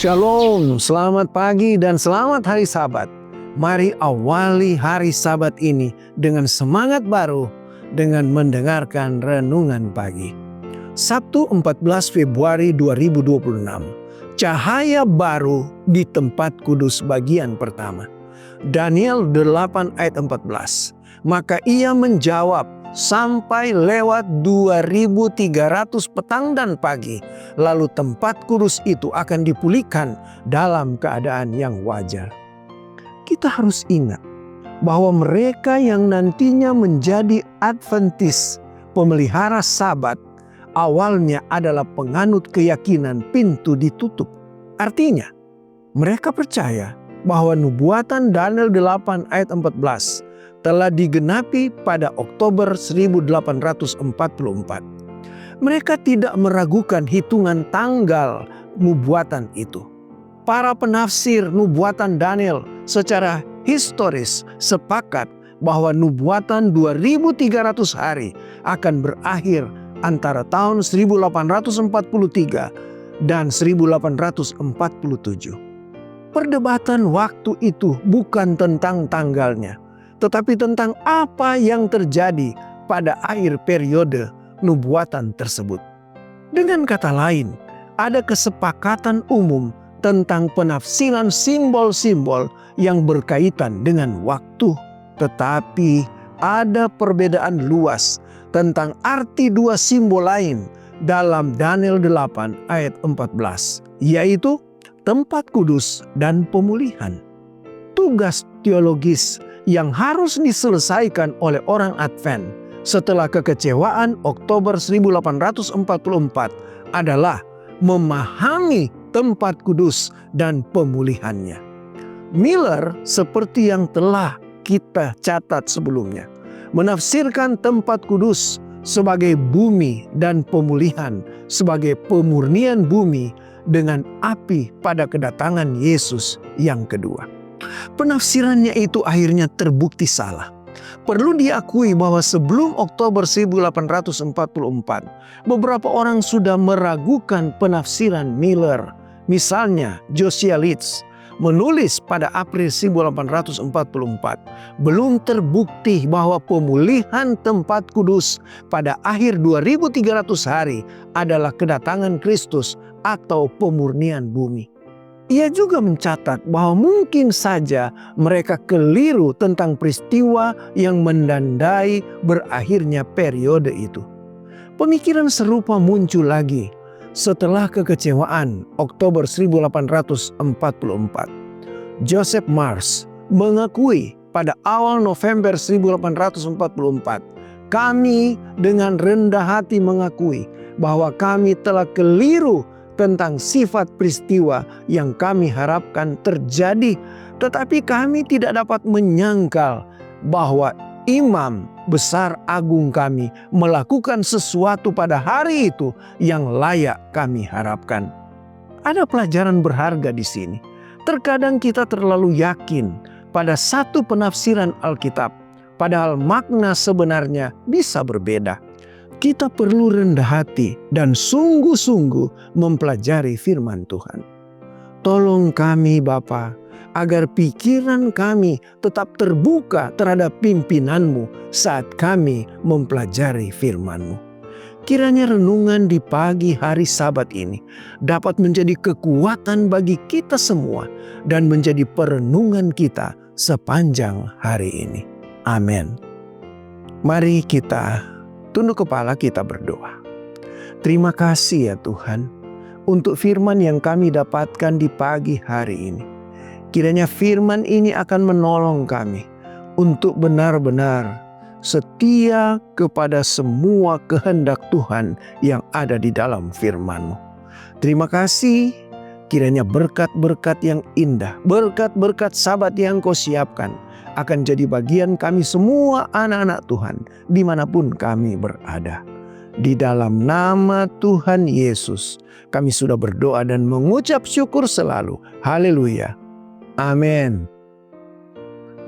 Shalom, selamat pagi dan selamat hari Sabat. Mari awali hari Sabat ini dengan semangat baru dengan mendengarkan renungan pagi. Sabtu 14 Februari 2026. Cahaya baru di tempat kudus bagian pertama. Daniel 8 ayat 14. Maka ia menjawab, sampai lewat 2300 petang dan pagi, lalu tempat kudus itu akan dipulihkan dalam keadaan yang wajar. Kita harus ingat bahwa mereka yang nantinya menjadi Adventis, pemelihara Sabat, awalnya adalah penganut keyakinan pintu ditutup. Artinya, mereka percaya bahwa nubuatan Daniel 8 ayat 14 telah digenapi pada Oktober 1844. Mereka tidak meragukan hitungan tanggal nubuatan itu. Para penafsir nubuatan Daniel secara historis sepakat bahwa nubuatan 2300 hari akan berakhir antara tahun 1843 dan 1847. Perdebatan waktu itu bukan tentang tanggalnya, tetapi tentang apa yang terjadi pada akhir periode nubuatan tersebut. Dengan kata lain, ada kesepakatan umum tentang penafsiran simbol-simbol yang berkaitan dengan waktu. Tetapi ada perbedaan luas tentang arti dua simbol lain dalam Daniel 8 ayat 14, yaitu tempat kudus dan pemulihan. Tugas teologis yang harus diselesaikan oleh orang Advent setelah kekecewaan Oktober 1844 adalah memahami tempat kudus dan pemulihannya. Miller, seperti yang telah kita catat sebelumnya, menafsirkan tempat kudus sebagai bumi dan pemulihan sebagai pemurnian bumi dengan api pada kedatangan Yesus yang kedua. Penafsirannya itu akhirnya terbukti salah. Perlu diakui bahwa sebelum Oktober 1844, beberapa orang sudah meragukan penafsiran Miller. Misalnya Josiah Litz menulis pada April 1844, belum terbukti bahwa pemulihan tempat kudus pada akhir 2300 hari adalah kedatangan Kristus atau pemurnian bumi. Ia juga mencatat bahwa mungkin saja mereka keliru tentang peristiwa yang menandai berakhirnya periode itu. Pemikiran serupa muncul lagi setelah kekecewaan Oktober 1844. Joseph Mars mengakui pada awal November 1844, kami dengan rendah hati mengakui bahwa kami telah keliru tentang sifat peristiwa yang kami harapkan terjadi, tetapi kami tidak dapat menyangkal bahwa imam besar agung kami melakukan sesuatu pada hari itu yang layak kami harapkan. Ada pelajaran berharga di sini. Terkadang kita terlalu yakin pada satu penafsiran Alkitab, padahal makna sebenarnya bisa berbeda. Kita perlu rendah hati dan sungguh-sungguh mempelajari firman Tuhan. Tolong kami Bapa, agar pikiran kami tetap terbuka terhadap pimpinan-Mu saat kami mempelajari firman-Mu. Kiranya renungan di pagi hari Sabat ini dapat menjadi kekuatan bagi kita semua dan menjadi perenungan kita sepanjang hari ini. Amin. Mari kita tunduk kepala, kita berdoa. Terima kasih ya Tuhan untuk firman yang kami dapatkan di pagi hari ini. Kiranya firman ini akan menolong kami untuk benar-benar setia kepada semua kehendak Tuhan yang ada di dalam firman-Mu. Terima kasih, kiranya berkat-berkat yang indah, berkat-berkat Sabat yang Kau siapkan akan jadi bagian kami semua anak-anak Tuhan dimanapun kami berada. Di dalam nama Tuhan Yesus kami sudah berdoa dan mengucap syukur selalu. Haleluya. Amin.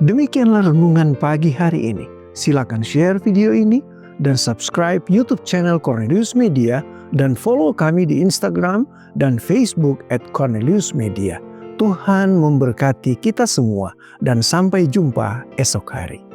Demikianlah renungan pagi hari ini. Silakan share video ini dan subscribe YouTube channel Cornelius Media dan follow kami di Instagram dan Facebook @corneliusmedia. Tuhan memberkati kita semua dan sampai jumpa esok hari.